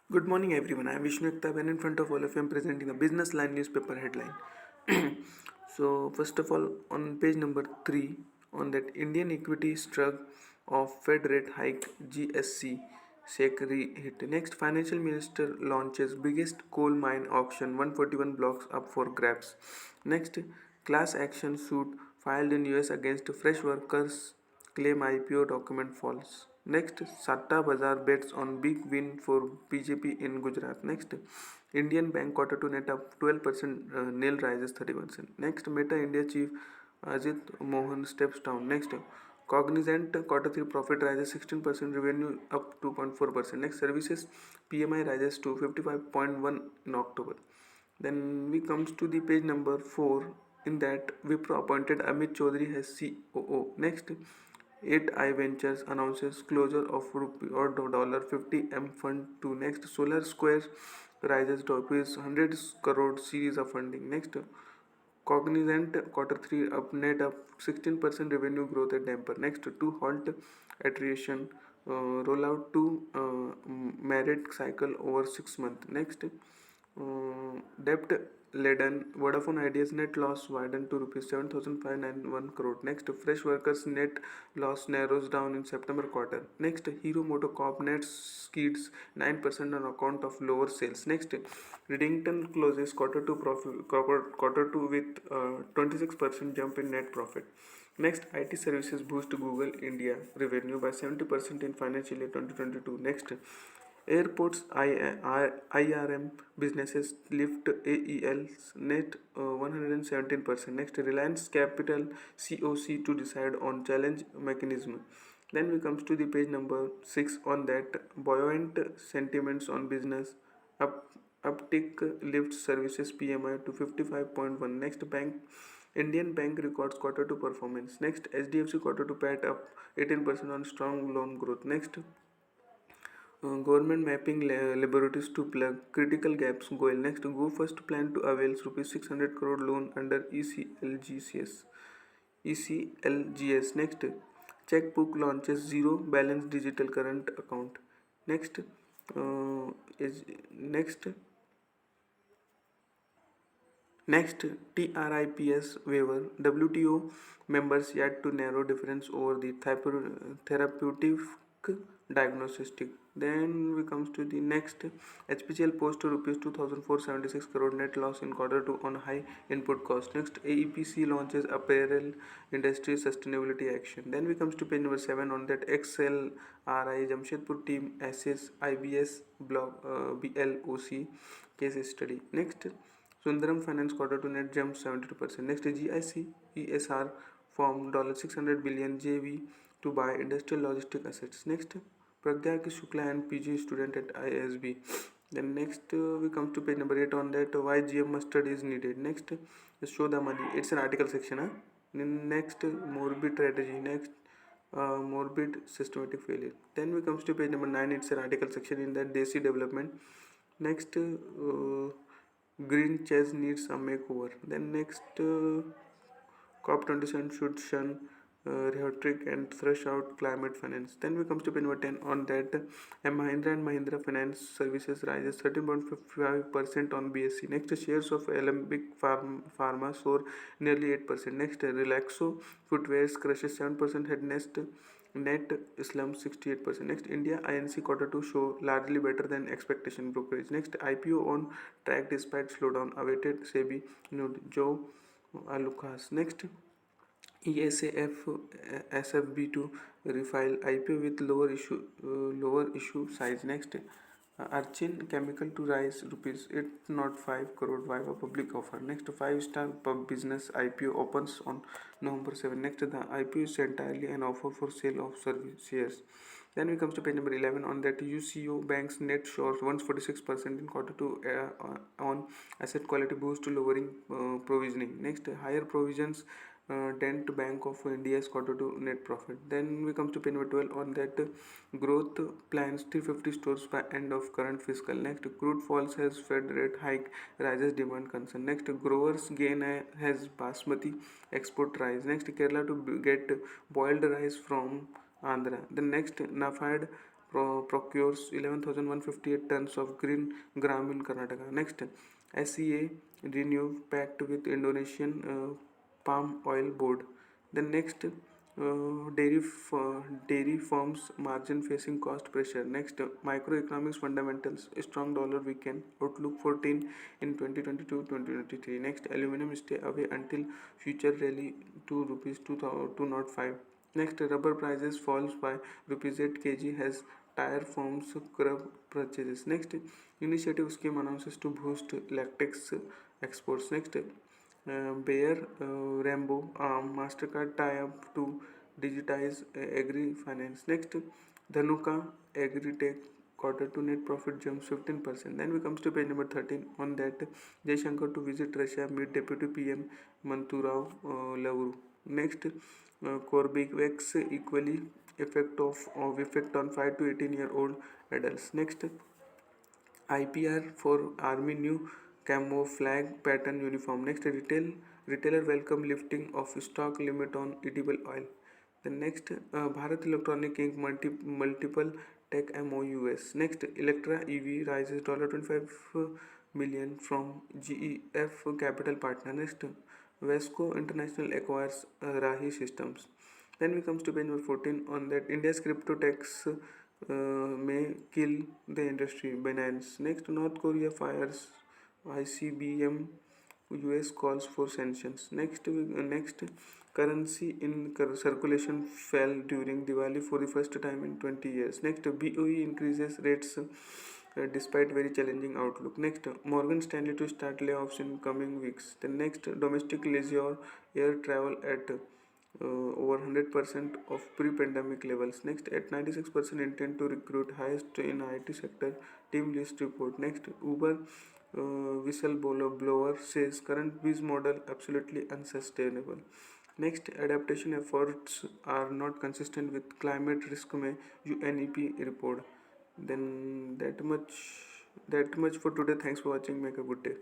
Good morning, everyone. I am Vishnu Ektab, and in front of all of you, I am presenting a business line newspaper headline. So, first of all, on page number 3, on that Indian equity struck of Fed rate hike GSC shake hit. Next, financial minister launches biggest coal mine auction, 141 blocks up for grabs. Next, class action suit filed in US against fresh workers claim IPO document false. Next, Satta Bazaar bets on big win for BJP in Gujarat. Next, Indian Bank quarter to net up 12%, nil rises 30%. Next, Meta India chief Ajit Mohan steps down. Next, Cognizant quarter 3 profit rises 16%, revenue up 2.4%. Next, services PMI rises to 55.1 in October. Then we comes to the page number 4. In that, Wipro appointed Amit Chaudhary as COO. Next, 8i Ventures announces closure of rupee or $50 M fund to. Next, Solar Square rises to rupees 100 crore series of funding. Next, Cognizant quarter 3 up net up 16% revenue growth at damper. Next, to halt attrition, roll out to merit cycle over 6 months. Next, debt laden Vodafone Idea's net loss widened to rupees 7,591 crore. Next, fresh workers net loss narrows down in September quarter. Next, Hero MotoCorp net skids 9% on account of lower sales. Next, Redington closes quarter two with 26% jump in net profit. Next, IT services boost Google India revenue by 70% in financial year 2022. Next, airports IRM businesses lift AEL's net 117%. Next, Reliance Capital COC to decide on challenge mechanism. Then we comes to the page number 6. On that, buoyant sentiments on business up uptick lifts services PMI to 55.1. Next, Indian Bank records quarter 2 performance. Next, HDFC quarter 2 PAT up 18% on strong loan growth. Next, government mapping laboratories to plug critical gaps. Goal. Next, Go First plan to avail rupees 600 crore loan under ECLGS. Next, checkbook launches zero balance digital current account. Next, is next Next, TRIPS waiver. WTO members yet to narrow difference over the therapeutic diagnostic. Then we comes to the next. HPCL post to rupees 2,476 crore net loss in quarter 2 on high input cost. Next, AEPC launches apparel industry sustainability action. Then we comes to page number 7. On that, XLRI Jamshedpur team assess IBS block BLOC case study. Next, Sundaram Finance quarter to net jump 72%. Next, GIC ESR form $600 billion JV to buy industrial logistic assets. Next, Pragya Shukla and PG student at ISB. Then next we come to page number 8. On that, why GM mustard is needed. Next, show the money. It's an article section. Next, morbid strategy. Next, morbid systematic failure. Then we comes to page number 9. It's an article section in that Desi development. Next, green chess needs a makeover. Then next, COP27 should shun rhetoric and thresh out climate finance. Then we comes to page number 10. On that, Mahindra and Mahindra Finance Services rises 13.55% on BSE. Next, shares of Alembic Pharma soar nearly 8%. Next, Relaxo Footwear crushes 7% head. Next, net slump 68%. Next, India INC quarter 2 show largely better than expectation brokerage. Next, IPO on track despite slowdown awaited SEBI Joe Alucas. Next, ESAF SFB to refile IPO with lower issue size. Next, Archin Chemical to rise rupees 805 crore via public offer. Next, 5-star pub business IPO opens on November 7. Next, the IPO is entirely an offer for sale of service shares. Then we comes to page number 11. On that, UCO Bank's net short 146% in quarter 2 on asset quality boost to lowering provisioning. Next, higher provisions dent Bank of India's quarter 2 net profit. Then we come to page number 12. On that, growth plans 350 stores by end of current fiscal. Next, crude falls as Fed rate hike rises demand concern. Next, growers gain has basmati export rise. Next, Kerala to get boiled rice from Andhra. The next, NAFED procures 11,158 tons of green gram in Karnataka. Next, SEA renew pact with Indonesian palm oil board. Then next, dairy firms margin facing cost pressure. Next, microeconomics fundamentals, strong dollar weaken, outlook 14 in 2022-2023. Next, aluminum stay away until future rally to rupees 205. Next, rubber prices falls by rupees 8 kg as tire firms curb purchases. Next, initiative scheme announces to boost latex exports. Next, Bayer, Rambo, Mastercard tie up to digitize agri finance. Next, Dhanuka Agritech quarter to net profit jumps 15%. Then we comes to page number 13. On that, Jaishankar to visit Russia meet Deputy PM Manturao Lavru. Next, Corbevax equally effect on 5 to 18-year-old adults. Next, IPR for Army new camouflage pattern uniform. Next, retailer welcome lifting of stock limit on edible oil. The next, Bharat Electronic Inc. multiple tech MOUs. Next, Electra EV rises $25 million from GEF Capital Partner. Next, Vesco International acquires Rahi Systems. Then we comes to page number 14. On that, India's crypto tax may kill the industry. Binance. Next, North Korea fires ICBM. US calls for sanctions. Next, currency in circulation fell during Diwali for the first time in 20 years. Next, BOE increases rates despite very challenging outlook. Next, Morgan Stanley to start layoffs in coming weeks. The next, domestic leisure air travel at over 100% of pre-pandemic levels. Next, at 96% intent to recruit, highest in IT sector. Team list report. Next, Uber whistleblower says current biz model absolutely unsustainable. Next, adaptation efforts are not consistent with climate risk में UNEP report. Then that much for today. Thanks for watching. Make a good day.